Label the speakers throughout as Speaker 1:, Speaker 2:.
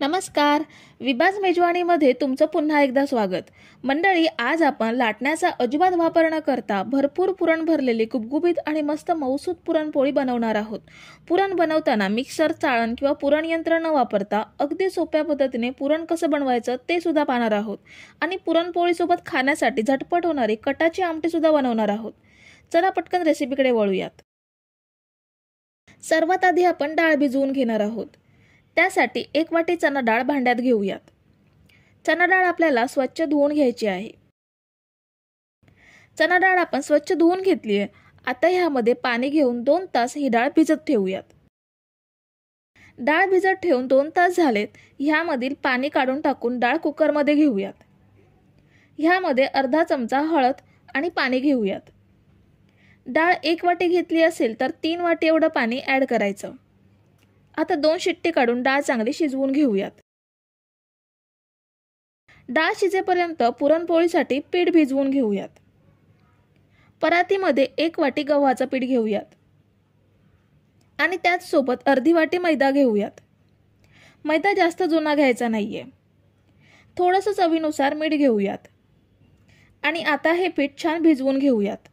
Speaker 1: नमस्कार. विबाज मेजवानीमध्ये तुमचं पुन्हा एकदा स्वागत. मंडळी, आज आपण लाटण्याचा अजिबात वापर न करता भरपूर पुरण भरलेली गुबगुबीत आणि मस्त मऊसूत पुरणपोळी बनवणार आहोत. पुरण बनवताना मिक्सर, चाळण किंवा पुरण यंत्र न वापरता अगदी सोप्या पद्धतीने पुरण कसं बनवायचं ते सुद्धा पाहणार आहोत. आणि पुरणपोळीसोबत खाण्यासाठी झटपट होणारी कटाची आमटी सुद्धा बनवणार आहोत. चला पटकन रेसिपीकडे वळूयात. सर्वात आधी आपण डाळ भिजवून घेणार आहोत. त्यासाठी 1 वाटी चणा डाळ भांड्यात घेऊयात. चणा डाळ आपल्याला स्वच्छ धुवून घ्यायची आहे. चणा डाळ आपण स्वच्छ धुवून घेतली आहे. आता ह्यामध्ये पाणी घेऊन 2 तास ही डाळ भिजत ठेवूयात. डाळ भिजत ठेवून 2 तास झालेत. ह्यामधील पाणी काढून टाकून डाळ कुकरमध्ये घेऊयात. ह्यामध्ये अर्धा चमचा हळद आणि पाणी घेऊयात. डाळ 1 वाटी घेतली असेल तर 3 वाटी एवढं पाणी ॲड करायचं. आता 2 शिट्टी काढून डाळ चांगली शिजवून घेऊयात. डाळ शिजेपर्यंत पुरणपोळीसाठी पीठ भिजवून घेऊयात. परातीमध्ये 1 वाटी गव्हाचं पीठ घेऊयात आणि त्याच सोबत अर्धी वाटी मैदा घेऊयात. मैदा जास्त जुना घ्यायचा नाहीये. थोडंसं चवीनुसार मीठ घेऊयात आणि आता हे पीठ छान भिजवून घेऊयात.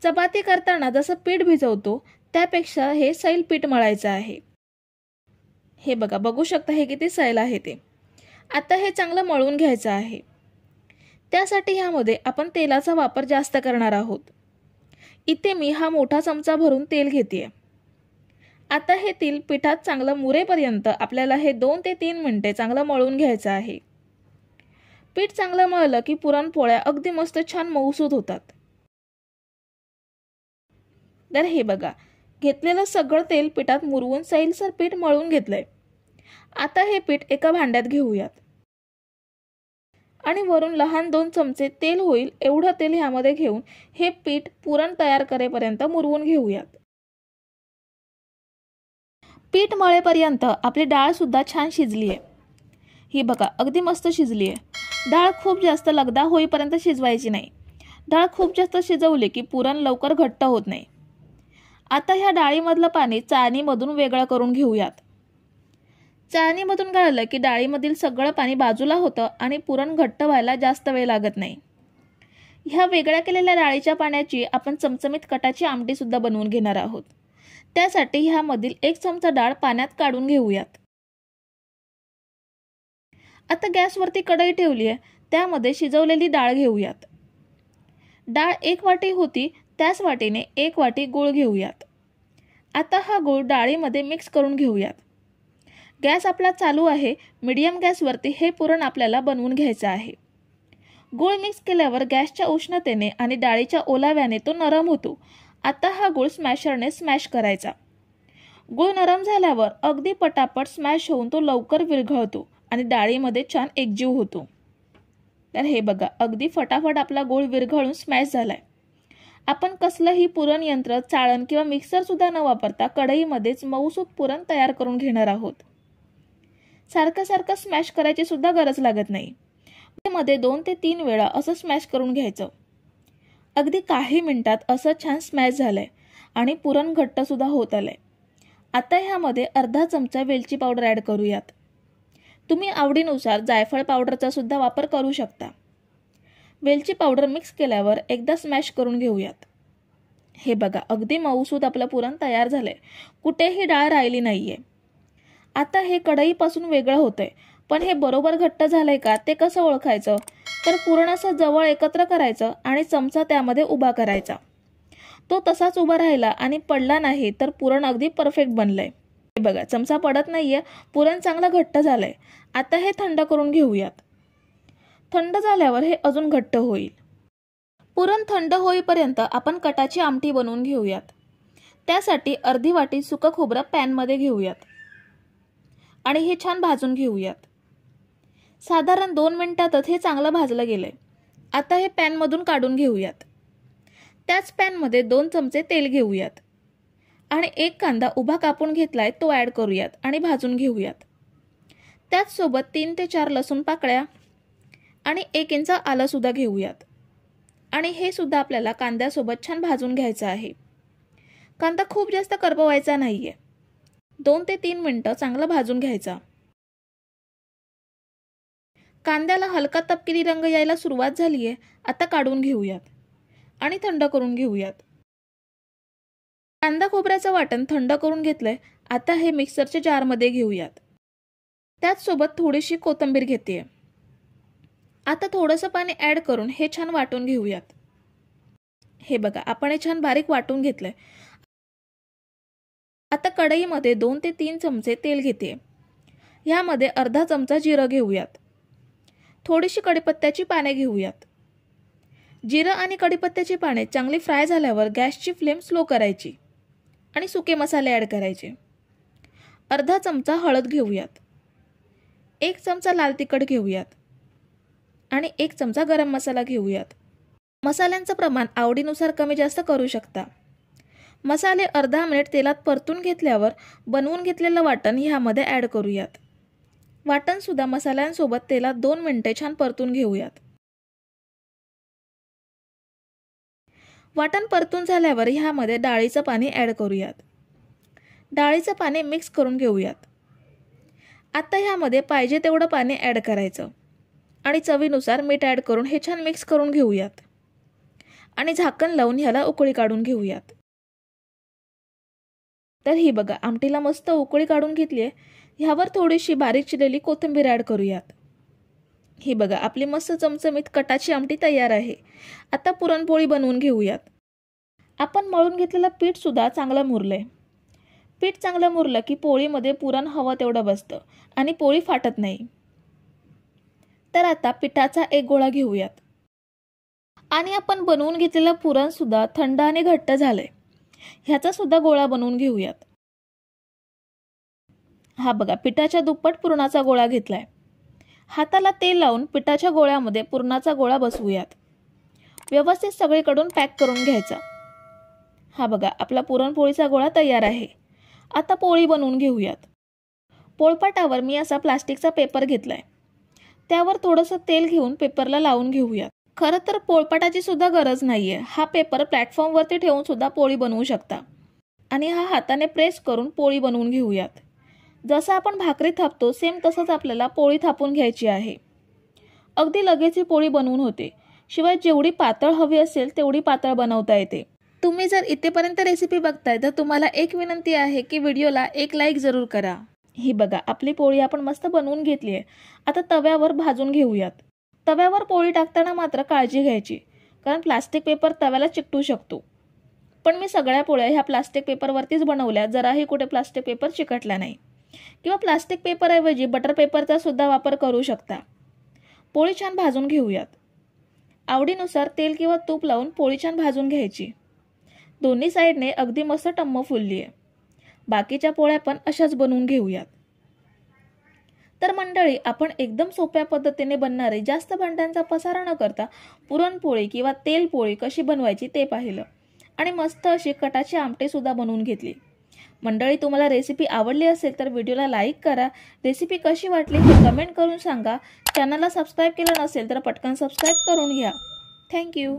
Speaker 1: चपाती करताना जसं पीठ भिजवतो त्यापेक्षा हे सैल पीठ मळायचं आहे. हे बघा, बघू शकता हे किती सैल आहे ते. आता हे चांगलं मळून घ्यायचं आहे. त्यासाठी ह्यामध्ये आपण तेलाचा वापर जास्त करणार आहोत. इथे मी हा मोठा चमचा भरून तेल घेतेय. आता हे तेल पिठात चांगलं मुरेपर्यंत आपल्याला हे 2 ते 3 मिनिटे चांगलं मळून घ्यायचं आहे. पीठ चांगलं मळलं की पुरणपोळ्या अगदी मस्त छान मऊसूत होतात. तर हे बघा, घेतलेलं सगळं तेल पिठात मुरवून सैलसर पीठ मळून घेतलंय. आता हे पीठ एका भांड्यात घेऊयात आणि वरून लहान 2 चमचे तेल होईल एवढं तेल ह्यामध्ये घेऊन हे पीठ पुरण तयार करेपर्यंत मुरवून घेऊयात. पीठ मळेपर्यंत आपली डाळ सुद्धा छान शिजली आहे. ही बघा, अगदी मस्त शिजली आहे. डाळ खूप जास्त लगदा होईपर्यंत शिजवायची नाही. डाळ खूप जास्त शिजवली की पुरण लवकर घट्ट होत नाही. आता ह्या डाळीमधलं पाणी चाळणीमधून वेगळं करून घेऊयात. चाळणीमधून गाळलं की डाळीमधील सगळं पाणी बाजूला होतं आणि पुरण घट्ट व्हायला जास्त वेळ लागत नाही. ह्या वेगळ्या केलेल्या डाळीच्या पाण्याची आपण चमचमीत कटाची आमटी सुद्धा बनवून घेणार आहोत. त्यासाठी ह्यामधील 1 चमचा डाळ पाण्यात काढून घेऊयात. आता गॅसवरती कढई ठेवली आहे. त्यामध्ये शिजवलेली डाळ घेऊयात. डाळ 1 वाटी होती त्याच वाटीने 1 वाटी गूळ घेऊयात. आता हा गूळ डाळीमध्ये मिक्स करून घेऊयात. गॅस आपला चालू आहे. मीडियम गॅसवरती हे पुरण आपल्याला बनवून घ्यायचं आहे. गूळ मिक्स केल्यावर गॅसच्या उष्णतेने आणि डाळीच्या ओलाव्याने तो नरम होतो. आता हा गूळ स्मॅशरने स्मॅश करायचा. गूळ नरम झाल्यावर अगदी पटापट स्मॅश होऊन तो लवकर विरघळतो आणि डाळीमध्ये छान एकजीव होतो. तर हे बघा, अगदी फटाफट आपला गूळ विरघळून स्मॅश झालाय. आपण कसलंही पुरण यंत्र, चाळण किंवा मिक्सर सुद्धा न वापरता कढईमध्येच मऊसूत पुरण तयार करून घेणार आहोत. सारखं सारखं स्मॅश करायची सुद्धा गरज लागत नाही. मध्ये 2 ते 3 वेळा असं स्मॅश करून घ्यायचं. अगदी काही मिनिटात असं छान स्मॅश झालंय आणि पुरण घट्ट सुद्धा होत आलंय. आता ह्यामध्ये अर्धा चमचा वेलची पावडर ॲड करूयात. तुम्ही आवडीनुसार जायफळ पावडरचा सुद्धा वापर करू शकता. वेलची पावडर मिक्स केल्यावर एकदा स्मॅश करून घेऊयात. हे बघा, अगदी मऊसूत आपलं पुरण तयार झालंय. कुठेही डाळ राहिली नाहीये. आता हे कढईपासून वेगळं होतंय, पण हे बरोबर घट्ट झालंय का ते कसं ओळखायचं? तर पुरण असं जवळ एकत्र करायचं आणि चमचा त्यामध्ये उभा करायचा. तो तसाच उभा राहिला आणि पडला नाही तर पुरण अगदी परफेक्ट बनलंय. हे बघा, चमचा पडत नाहीये. पुरण चांगलं घट्ट झालंय. आता हे थंड करून घेऊयात. थंड झाल्यावर हे अजून घट्ट होईल. पुरण थंड होईपर्यंत आपण कटाची आमटी बनवून घेऊयात. त्यासाठी अर्धी वाटी सुकं खोबरं पॅनमध्ये घेऊयात आणि हे छान भाजून घेऊयात. साधारण 2 मिनिटातच हे चांगलं भाजलं गेलंय. आता हे पॅनमधून काढून घेऊयात. त्याच पॅनमध्ये 2 चमचे तेल घेऊयात आणि 1 कांदा उभा कापून घेतलाय तो ॲड करूयात आणि भाजून घेऊयात. त्याच सोबत 3 ते 4 लसूण पाकळ्या आणि 1 इंच आलं सुद्धा घेऊयात आणि हे सुद्धा आपल्याला कांद्यासोबत छान भाजून घ्यायचं आहे. कांदा खूप जास्त करपवायचा नाहीये. 2 ते 3 मिनिटं चांगलं भाजून घ्यायचा. कांद्याला हलका तपकिरी रंग यायला सुरुवात झाली आहे. आता काढून घेऊयात आणि थंड करून घेऊयात. कांदा खोबऱ्याचं वाटण थंड करून घेतलंय. आता हे मिक्सरच्या जारमध्ये घेऊयात. त्याचसोबत थोडीशी कोथिंबीर घेते. आता थोडंसं पाणी ॲड करून हे छान वाटून घेऊयात. हे बघा, आपण हे छान बारीक वाटून घेतलंय. आता कढईमध्ये 2 ते 3 चमचे तेल घेते. ह्यामध्ये अर्धा चमचा जिरं घेऊयात. थोडीशी कढीपत्त्याची पाने घेऊयात. जिरं आणि कढीपत्त्याची पाने चांगली फ्राय झाल्यावर गॅसची फ्लेम स्लो करायची आणि सुके मसाले ॲड करायचे. अर्धा चमचा हळद घेऊयात. 1 चमचा लाल तिखट घेऊयात आणि 1 चमचा गरम मसाला घेऊयात. मसाल्यांचं प्रमाण आवडीनुसार कमी जास्त करू शकता. मसाले अर्धा मिनिट तेलात परतून घेतल्यावर बनवून घेतलेलं वाटण ह्यामध्ये ॲड करूयात. वाटणसुद्धा मसाल्यांसोबत तेलात 2 मिनिटे छान परतून घेऊयात. वाटण परतून झाल्यावर ह्यामध्ये डाळीचं पाणी ॲड करूयात. डाळीचं पाणी मिक्स करून घेऊयात. आता ह्यामध्ये पाहिजे तेवढं पाणी ॲड करायचं आणि चवीनुसार मीठ ॲड करून हे छान मिक्स करून घेऊयात आणि झाकण लावून ह्याला उकळी काढून घेऊयात. तर ही बघा, आमटीला मस्त उकळी काढून घेतली आहे. ह्यावर थोडीशी बारीक चिरलेली कोथिंबीर ॲड करूयात. ही बघा, आपली मस्त चमचमीत कटाची आमटी तयार आहे. आता पुरणपोळी बनवून घेऊयात. आपण मळून घेतलेलं पीठ सुद्धा चांगलं मुरलंय. पीठ चांगलं मुरलं की पोळीमध्ये पुरण हवं तेवढं बसतं आणि पोळी फाटत नाही. तर आता पिठाचा एक गोळा घेऊयात आणि आपण बनवून घेतलेलं पुरण सुद्धा थंड आणि घट्ट झालंय. ह्याचा सुद्धा गोळा बनवून घेऊयात. हा बघा, पिठाच्या दुप्पट पुरणाचा गोळा घेतलाय. हाताला तेल लावून पिठाच्या गोळ्यामध्ये पुरणाचा गोळा बसवूयात. व्यवस्थित सगळीकडून पॅक करून घ्यायचा. हा बघा, आपला पुरणपोळीचा गोळा तयार आहे. आता पोळी बनवून घेऊयात. पोळपाटावर मी असा प्लास्टिकचा पेपर घेतलाय. त्यावर थोडंसं तेल घेऊन पेपरला लावून घेऊयात. खरं तर पोळपाटाची सुद्धा गरज नाहीये. हा पेपर प्लॅटफॉर्मवरती ठेवून सुद्धा पोळी बनवू शकता आणि हा हाताने प्रेस करून पोळी बनवून घेऊयात. जसं आपण भाकरी थापतो सेम तसंच आपल्याला पोळी थापून घ्यायची आहे. अगदी लगेच ही पोळी बनवून होते. शिवाय जेवढी पातळ हवी असेल तेवढी पातळ बनवता येते. तुम्ही जर इथेपर्यंत रेसिपी बघताय तर तुम्हाला एक विनंती आहे की व्हिडिओला एक लाईक जरूर करा. ही बघा, आपली पोळी आपण मस्त बनवून घेतली आहे. आता तव्यावर भाजून घेऊयात. तव्यावर पोळी टाकताना मात्र काळजी घ्यायची, कारण प्लास्टिक पेपर तव्याला चिकटू शकतो. पण मी सगळ्या पोळ्या ह्या प्लास्टिक पेपरवरतीच बनवल्या. जराही कुठे प्लास्टिक पेपर चिकटला नाही. किंवा प्लास्टिक पेपरऐवजी बटर पेपरचा सुद्धा वापर करू शकता. पोळी छान भाजून घेऊयात. आवडीनुसार तेल किंवा तूप लावून पोळी छान भाजून घ्यायची. दोन्ही साईडने अगदी मस्त टम्म फुलली आहे. बाकीच्या पोळ्या पण अशाच बनवून घेऊयात. तर मंडळी, आपण एकदम सोप्या पद्धतीने बनणारे, जास्त भांड्यांचा पसारा न करता पुरणपोळी किंवा तेलपोळी कशी बनवायची ते पाहिलं आणि मस्त अशी कटाची आमटी सुद्धा बनवून घेतली. मंडळी, तुम्हाला रेसिपी आवडली असेल तर व्हिडिओला लाईक करा. रेसिपी कशी वाटली हे कमेंट करून सांगा. चॅनलला सबस्क्राईब केलं नसेल तर पटकन सबस्क्राईब करून घ्या. थँक्यू.